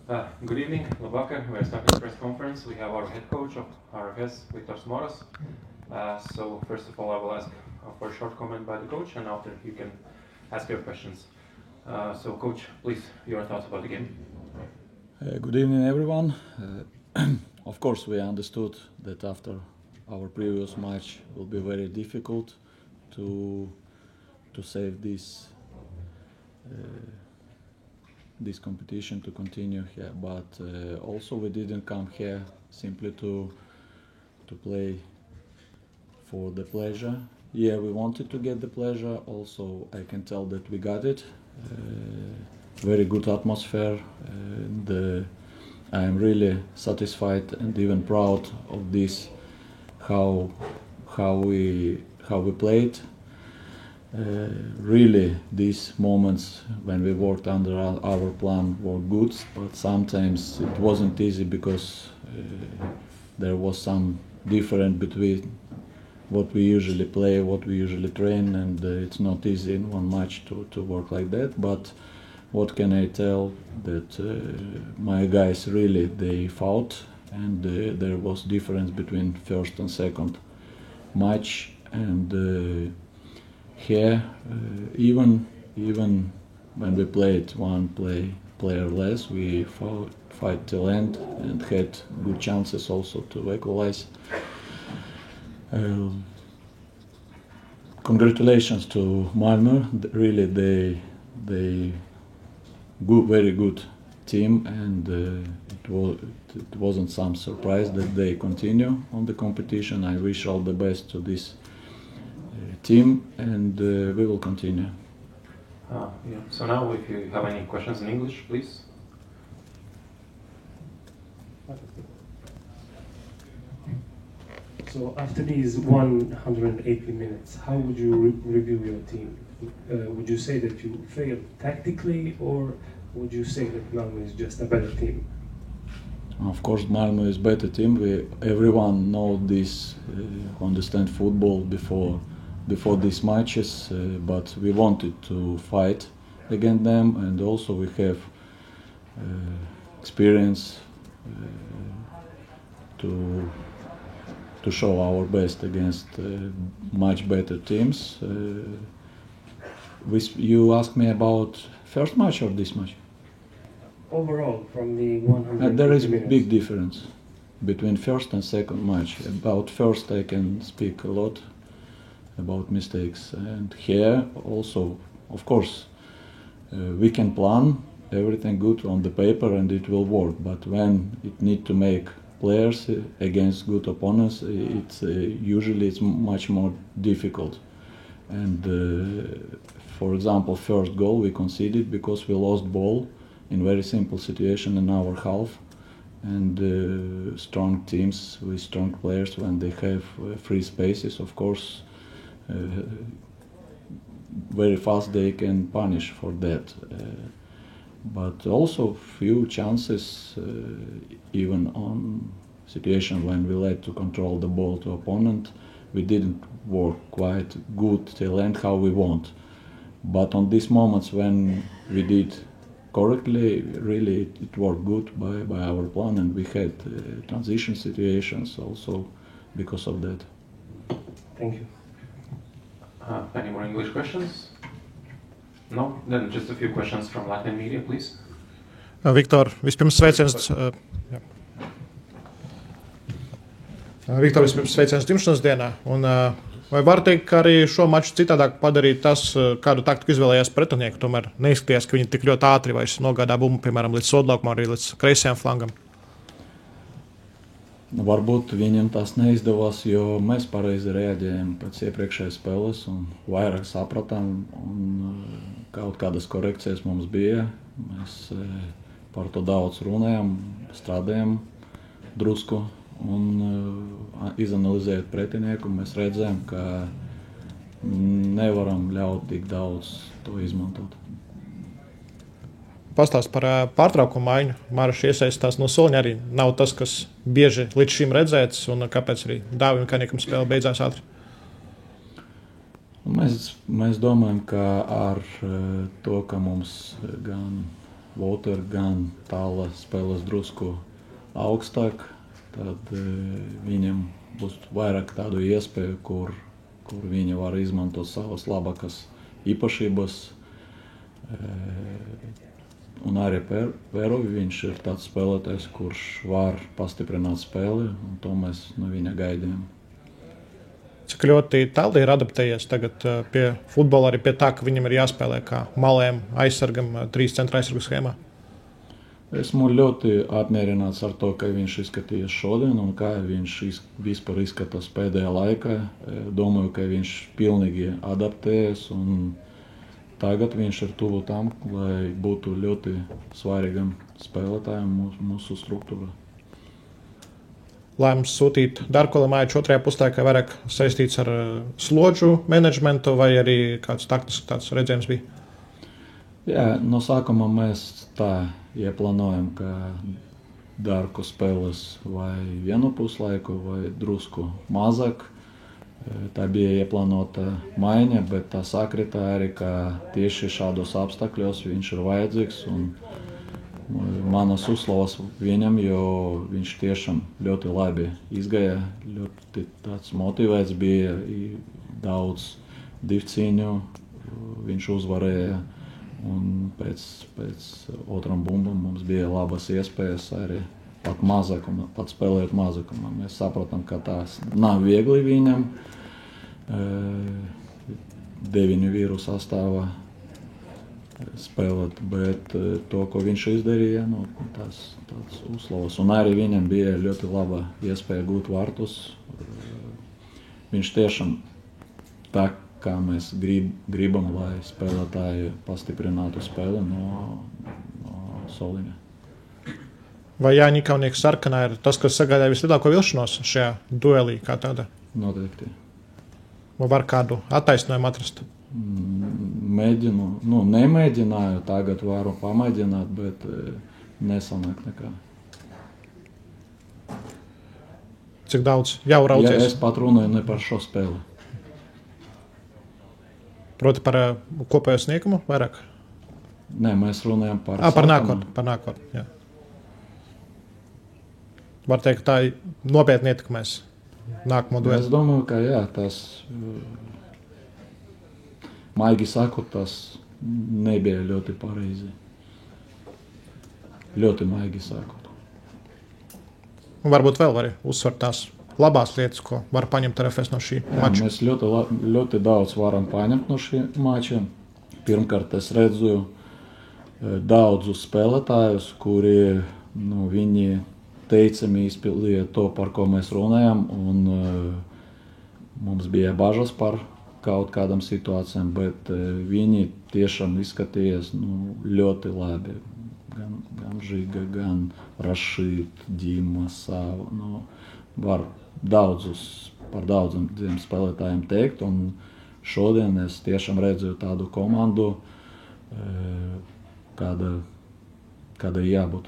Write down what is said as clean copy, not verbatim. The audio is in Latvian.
Good evening, Labakar. We're starting the press conference. We have our head coach of RFS, Viktor Smoras. So first of all, I will ask for a short comment by the coach, and after you can ask your questions. So coach, please, your thoughts about the game. Good evening, everyone. Of course, we understood that after our previous match will be very difficult to save this competition to continue here. But also we didn't come here simply to play for the pleasure. Yeah, we wanted to get the pleasure. Also, I can tell that we got it. Very good atmosphere, and I am really satisfied and even proud of this. How we played. Really, these moments when we worked under our plan were good, but sometimes it wasn't easy because there was some difference between what we usually play, what we usually train, and it's not easy in one match to work like that. But what can I tell? That my guys really they fought, and there was difference between first and second match, and here even when we played one player less, we fight till end and had good chances also to equalize. Congratulations to Malmö. Really, they very good team, and it wasn't some surprise that they continue on the competition. I wish all the best to this team, and we will continue. Yeah. So now, if you have any questions in English, please. So after these 180 minutes, how would you review your team? Would you say that you failed tactically, or would you say that Malmö is just a better team? Of course, Malmö is better team. Everyone know this, understand football before these matches, but we wanted to fight against them, and also we have experience to show our best against much better teams. You asked me about first match or this match? Overall, from the 180 there is minutes. Big difference between first and second match. About first I can speak a lot about mistakes, and here also, of course, we can plan everything good on the paper and it will work, but when it need to make players against good opponents, it's usually it's much more difficult. And for example, first goal we conceded because we lost ball in very simple situation in our half, and strong teams with strong players, when they have free spaces, of course, very fast they can punish for that. But also few chances, even on situation when we like to control the ball to opponent, we didn't work quite good till end how we want. But on these moments when we did correctly, really it worked good by our plan, and we had transition situations also because of that. Thank you. Any more English questions? No? Then just a few questions from Latvian media, please. Viktor, vispirms sveiciens. Viktor, vispirms sveiciens dzimšanas dienā. Un, vai var teikt, ka arī šo maču citādāk padarīja tas, kādu taktiku izvēlējās pretinieku? Tomēr neizskatījās, ka viņi tik ļoti ātri vairs nogādā bumbu, piemēram, līdz sodlaukumam, arī līdz kreisajam flangam. Varbūt viņam tas neizdevās, jo mēs pareizi reaģējam pēc iepriekšējās spēles un vairāk sapratām, un kaut kādas korekcijas mums bija. Mēs par to daudz runājam, strādājam drusku un izanalizējot pretinieku. Mēs redzējām, ka nevaram ļaut tik daudz to izmantot. Pastāst par pārtraukumu maiņu. Mārašs iesaistās no soliņa, arī nav tas, kas bieži līdz šim redzēts, un kāpēc arī Dāvim Kaņiekam spēle beidzās ātri? Mēs domājam, ka ar to, ka mums gan Walter, gan Tāla spēlēs drusku augstāk, tad viņam būs vairāk tādu iespēju, kur viņi var izmantot savas labākas īpašības. Un arī Verovi viņš ir tāds spēlētājs, kurš var pastiprināt spēli, un to mēs no viņa gaidījām. Cik ļoti Tāli ir adaptējies tagad pie futbola, arī pie tā, ka viņam ir jāspēlē kā malēm aizsargam 3 centra aizsargu schēmā? Esmu ļoti apmierināts ar to, ka viņš izskatījās šodien un kā viņš vispār izskatās pēdējā laikā. Domāju, ka viņš pilnīgi adaptējies un tagad viņš ir tuvu tam, lai būtu ļoti svarīgam spēlētājam mūsu struktūrā. Lēmums sūtīt Darko Lemaiču otrajā puslaikā vairāk saistīts ar slodžu menedžmentu vai arī kāds taktisks tāds redzējums bija? Jā, no sākuma mēs tā ieplānojam, ka Darko spēlēs vai vienu puslaiku vai drusku mazāk. Tā bija ieplānota maiņa, bet tā sakrita arī, ka tieši šādos apstākļos viņš ir vajadzīgs. Un manas uzslavas viņam, jo viņš tiešām ļoti labi izgāja, ļoti tāds motivēts bija, daudz divcīņu viņš uzvarēja. Un pēc otram bumbam mums bija labas iespējas arī pat spēlēt mazakumā. Mēs saprotam, ka tās nav viegli viņam 9 vīru sastāvā spēlēt, bet to, ko viņš izdarīja, tāds uzslavas. Un arī viņam bija ļoti laba iespēja gūt vārtus. Viņš tiešām tā, kā mēs gribam, lai spēlētāji pastiprinātu spēli no soliņa. Vai Jāņa Kaunieka sarkanā ir tas, kas sagādāja vislielāko vilšanos šajā duelī kā tāda? Noteikti. Vai var kādu attaisnojumu atrast? Nemēģināju, tagad varu pamēģināt, bet nesanāk nekā. Cik daudz jau raucies? Ja es pat runāju ne par šo spēli. Proti par kopējo sniegumu vairāk? Nē, mēs runājam par nākotni, jā. Var teikt, ka tā nopietni ietekmēs nākamo dueli. Es domāju, ka jā, tas, maigi sakot, tas nebija ļoti pareizi. Ļoti maigi sakot. Un varbūt vēl var uzsvert tās labās lietas, ko var paņemt RFS no šī mača. Mēs ļoti daudz varam paņemt no šī mača. Pirmkārt, es redzu daudzus spēlētājus, kuri viņi teicami izpildīja to, par ko mēs runājam, un mums bija bažas par kaut kādām situācijām, bet viņi tiešām izskatījās ļoti labi. Gan Žiga, gan Rašīt, Dima, Sava. Var par daudziem spēlētājiem teikt, un šodien es tiešām redzu tādu komandu, kāda jābūt.